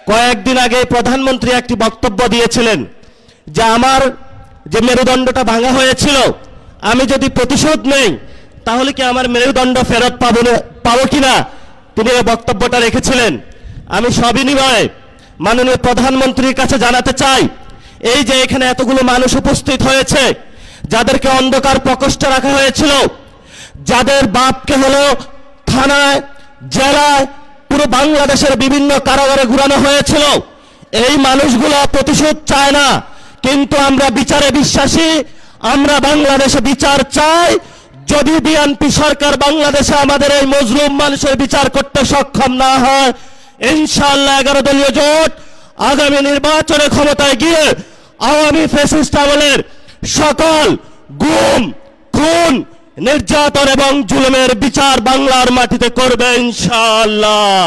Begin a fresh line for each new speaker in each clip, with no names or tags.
কয়েকদিন আগে প্রধানমন্ত্রী একটি বক্তব্য দিয়েছিলেন যে আমার যে মেরুদণ্ডটা ভাঙা হয়েছিল, আমি যদি প্রতিশোধ নেই তাহলে কি আমার মেরুদণ্ড ফেরত পাবো কিনা তিনি এই বক্তব্যটা রেখেছিলেন। আমি সবিনয়ে মাননীয় প্রধানমন্ত্রীর কাছে জানাতে চাই, এই যে এখানে এতগুলো মানুষ উপস্থিত হয়েছে, যাদেরকে অন্ধকার প্রকোষ্ঠে রাখা হয়েছিল, যাদের বাপকে হলো থানায়, জেলায়, পুরো বাংলাদেশের বিভিন্ন কারাগারে ঘুরানো হয়েছিল, এই মানুষগুলো প্রতিশোধ চায় না, কিন্তু আমরা বিচারে বিশ্বাসী। আমরা বাংলাদেশে বিচার চাই। যদি বিএনপি সরকার বাংলাদেশে আমাদের এই মজলুম মানুষের বিচার করতে সক্ষম না হয়, ইনশাআল্লাহ 11 দলীয় জোট আগামী নির্বাচনে ক্ষমতায় গিয়ে আওয়ামী ফ্যাসিস্ট আমলের সকল গুম, খুন, নির্যাতন এবং জুলুমের বিচার বাংলার মাটিতে করবে ইনশাআল্লাহ।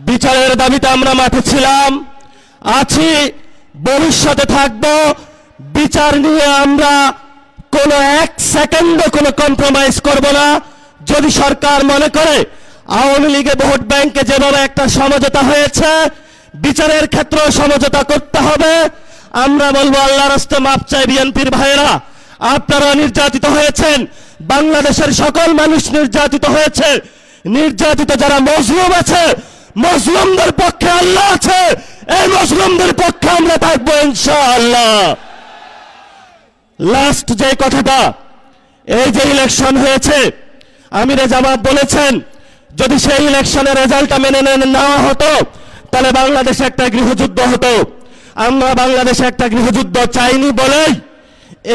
বিচারের দাবিতে আমরা মাঠে ছিলাম, আছি, ভবিষ্যতে থাকব। বিচার নিয়ে আমরা কোনো এক সেকেন্ডও কোনো কম্প্রোমাইজ করব না। যদি সরকার মনে করে আওয়ামী লীগে ভোট ব্যাংকে যেভাবে একটা সমঝোতা হয়েছে, বিচারের ক্ষেত্রেও সমঝোতা করতে হবে। আমরা বলবো আল্লাহর রাস্তে মাপ চাই বিএনপির ভাইয়েরা, আপনারা নির্যাতিত হয়েছেন, বাংলাদেশের সকল মানুষ নির্যাতিত হয়েছে। নির্যাতিত যারা মজলুম আছে, মজলুমদের পক্ষে আল্লাহ আছে, এই মজলুমদের পক্ষে আমরা থাকবো ইনশাআল্লাহ। লাস্ট যে কথাটা, এই যে ইলেকশন হয়েছে, আমির জামাত বলেছেন যদি সেই ইলেকশনের রেজাল্টটা মেনে নেওয়া হতো তাহলে বাংলাদেশে একটা গৃহযুদ্ধ হতো। আমরা বাংলাদেশে একটা গৃহযুদ্ধ চাইনি বলেই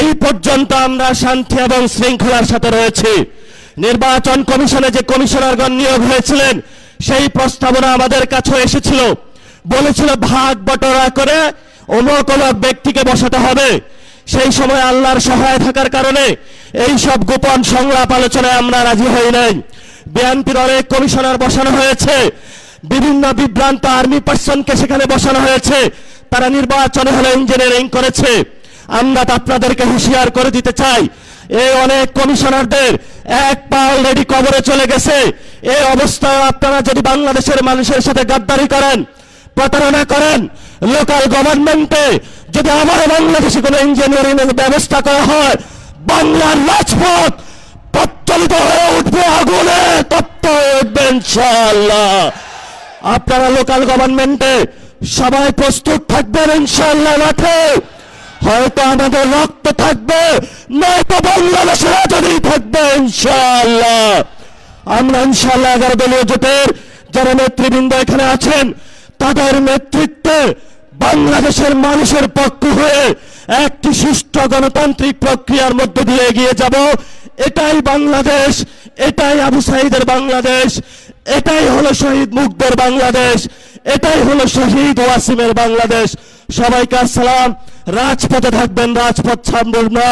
এই পর্যন্ত আমরা শান্তি এবং শৃঙ্খলার সাথে রয়েছি। নির্বাচন কমিশনে যে কমিশনারগণ নিয়োগ হয়েছিলেন, সেই প্রস্তাবনা আমাদের কাছে এসেছিল, বলেছিল ভাগ বটরা করে অমুক অমুক ব্যক্তিকে বসাতে হবে। সেই সময় আল্লাহর সহায় থাকার কারণে এই সব গোপন সংলাপ আলোচনায় আমরা রাজি হই নাই। বিএনপির অনেক কমিশনার বসানো হয়েছে, বিভিন্ন বিভ্রান্ত আর্মি পার্সনকে সেখানে বসানো হয়েছে, তারা নির্বাচনে হলে ইঞ্জিনিয়ারিং করেছে। আমরা আপনাদেরকে হুঁশিয়ার করে দিতে চাই, এই অনেক কমিশনারদের এক পা অলরেডি কবরে চলে গেছে। এই অবস্থায় আপনারা যদি বাংলাদেশের মানুষের সাথে গাদ্দারি করেন, প্রতারণা করেন, লোকাল গভর্নমেন্টে যদি আমার বাংলাদেশে কোনো ইঞ্জিনিয়ারিং ব্যবস্থা করা হয়, বাংলার রাজপথ প্রজ্বলিত হয়ে উঠবে, আগুনে তপ্ত হয়ে উঠবে ইনশাআল্লাহ। আপনারা লোকাল গভর্নমেন্টে সবাই প্রস্তুত থাকবেন ইনশাআল্লাহ। মাঠে হয়তো আমাদের রক্ত থাকবে, নয়তো বাংলাদেশের আজাদী থাকবে ইনশাআল্লাহ। আমরা ইনশাআল্লাহ 11 দলীয় জোটের যারা নেতৃবৃন্দ এখানে আছেন, তাদের নেতৃত্বে বাংলাদেশের মানুষের পক্ষ হয়ে একটি সুষ্ঠু গণতান্ত্রিক প্রক্রিয়ার মধ্য দিয়ে এগিয়ে যাব। এটাই বাংলাদেশ, এটাই আবু সাঈদের বাংলাদেশ, এটাই হলো শহীদ মুগ্ধের বাংলাদেশ, এটাই হলো শহীদ ওয়াসিমের বাংলাদেশ। সবাইকে আসসালাম। রাজপথে থাকবেন, রাজপথ ছাড়বেন না।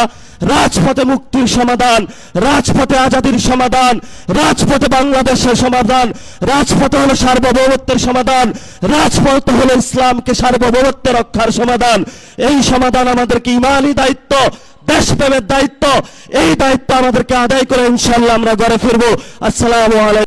রাজপথে মুক্তির সমাধান, রাজপথে আজাদির সমাধান, রাজপথে বাংলাদেশের সমাধান, রাজপথে হলো সার্বভৌমত্বের সমাধান, রাজপথ হলো ইসলামকে সার্বভৌমত্ব রক্ষার সমাধান। এই সমাধান আমাদেরকে ইমানি দায়িত্ব, দেশপ্রেমের দায়িত্ব, এই দায়িত্ব আমাদেরকে আদায় করে ইনশাআল্লাহ আমরা ঘরে ফিরবো। আসসালামু আলাইকুম।